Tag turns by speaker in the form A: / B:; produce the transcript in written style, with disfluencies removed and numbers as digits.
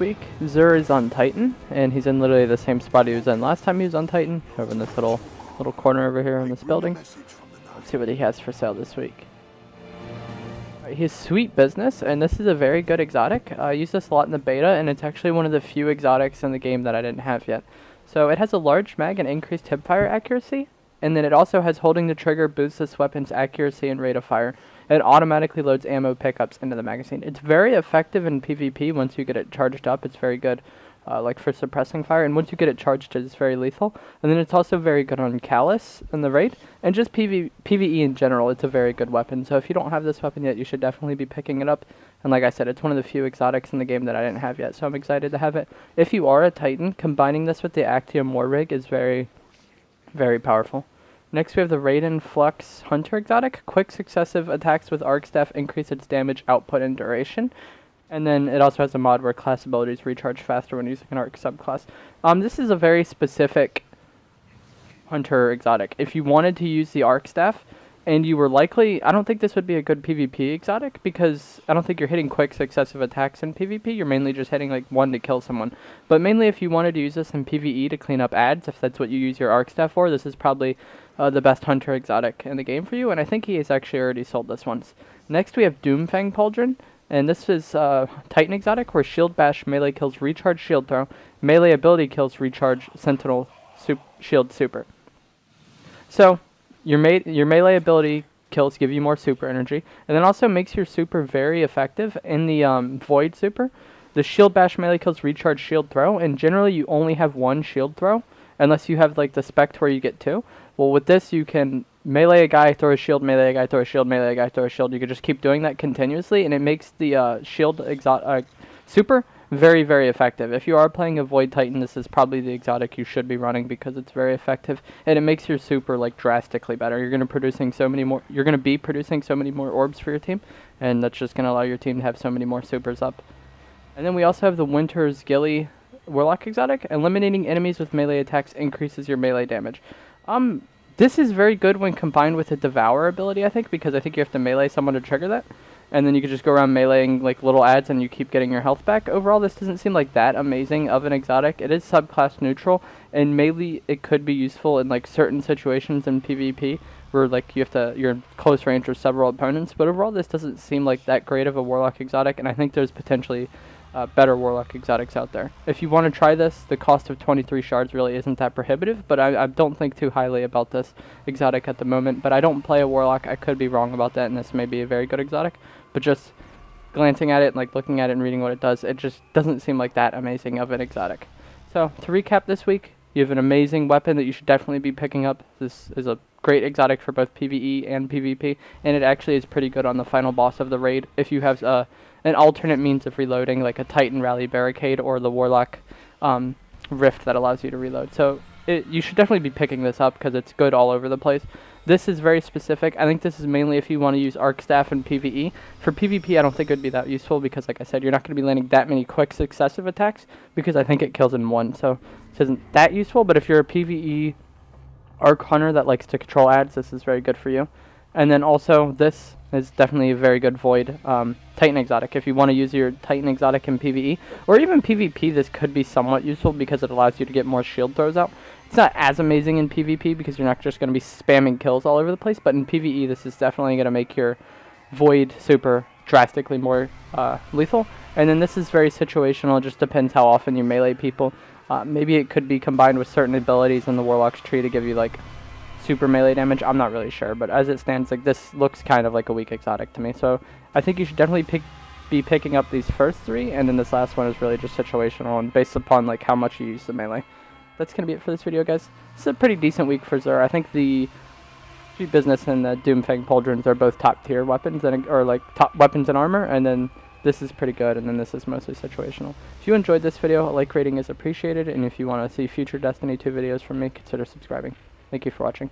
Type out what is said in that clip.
A: week. Xur is on Titan, and he's in literally the same spot he was in last time he was on Titan, over in this little corner over here in this building. Let's see what he has for sale this week. Alright, he has Sweet Business, and this is a very good exotic. I use this a lot in the beta, and it's actually one of the few exotics in the game that I didn't have yet. So it has a large mag and increased hipfire accuracy, and then it also has holding the trigger boosts this weapon's accuracy and rate of fire. It automatically loads ammo pickups into the magazine. It's very effective in PvP once you get it charged up. It's very good, like for suppressing fire, and once you get it charged, it's very lethal. And then it's also very good on Callus in the raid, and just PvE in general. It's a very good weapon. So if you don't have this weapon yet, you should definitely be picking it up. And like I said, it's one of the few exotics in the game that I didn't have yet, so I'm excited to have it. If you are a Titan, combining this with the Actium War Rig is very, very powerful. Next we have the Raiden Flux Hunter exotic. Quick successive attacks with Arc Staff increase its damage output and duration. And then it also has a mod where class abilities recharge faster when using an Arc subclass. This is a very specific Hunter exotic. If you wanted to use the Arc Staff, and you were likely, I don't think this would be a good PvP exotic, because I don't think you're hitting quick successive attacks in PvP. You're mainly just hitting like one to kill someone. But mainly if you wanted to use this in PvE to clean up ads, if that's what you use your Arc Staff for, this is probably the best Hunter exotic in the game for you, and I think he has actually already sold this once. Next we have Doomfang Pauldron, and this is Titan exotic, where Shield Bash melee kills recharge shield throw, melee ability kills recharge sentinel shield super. So your melee ability kills give you more super energy, and then also makes your super very effective in the Void super. The Shield Bash melee kills recharge shield throw, and generally you only have one shield throw, unless you have like the spec where you get two. Well, with this you can melee a guy, throw a shield, melee a guy, throw a shield, melee a guy, throw a shield. You can just keep doing that continuously, and it makes the shield super very, very effective. If you are playing a Void Titan, this is probably the exotic you should be running because it's very effective, and it makes your super like drastically better. You're gonna be producing so many more orbs for your team, and that's just gonna allow your team to have so many more supers up. And then we also have the Winter's Gilly Warlock exotic. Eliminating enemies with melee attacks increases your melee damage. This is very good when combined with a Devour ability, I think, because I think you have to melee someone to trigger that. And then you can just go around meleeing like little ads and you keep getting your health back. Overall, this doesn't seem like that amazing of an exotic. It is subclass neutral, and maybe it could be useful in like certain situations in PvP where like you're in close range with several opponents. But overall, this doesn't seem like that great of a Warlock exotic, and I think there's potentially better Warlock exotics out there. If you want to try this, the cost of 23 shards really isn't that prohibitive, but I don't think too highly about this exotic at the moment. But I don't play a Warlock. I could be wrong about that, and this may be a very good exotic. But just glancing at it and like looking at it and reading what it does, it just doesn't seem like that amazing of an exotic. So to recap this week, you have an amazing weapon that you should definitely be picking up. This is a great exotic for both PvE and PvP, and it actually is pretty good on the final boss of the raid if you have an alternate means of reloading, like a Titan Rally Barricade or the Warlock Rift that allows you to reload. So you should definitely be picking this up because it's good all over the place. This is very specific. I think this is mainly if you want to use Arc Staff in PvE. For PvP, I don't think it would be that useful because, like I said, you're not going to be landing that many quick successive attacks because I think it kills in one. So this isn't that useful, but if you're a PvE Arc Hunter that likes to control ads, this is very good for you. And then also, this is definitely a very good Void Titan exotic. If you want to use your Titan exotic in PvE, or even PvP, this could be somewhat useful because it allows you to get more shield throws out. It's not as amazing in PvP because you're not just going to be spamming kills all over the place, but in PvE, this is definitely going to make your Void super drastically more lethal. And then this is very situational. It just depends how often you melee people. Maybe it could be combined with certain abilities in the Warlock's tree to give you like super melee damage. I'm not really sure, but as it stands, like this looks kind of like a weak exotic to me. So I think you should definitely be picking up these first three, and then this last one is really just situational and based upon like how much you use the melee. That's going to be it for this video, guys. This is a pretty decent week for Xur. I think the Sweet Business and the Doomfang Pauldrons are both top tier weapons, or like top weapons and armor, and then this is pretty good, and then this is mostly situational. If you enjoyed this video, a like rating is appreciated, and if you want to see future Destiny 2 videos from me, consider subscribing. Thank you for watching.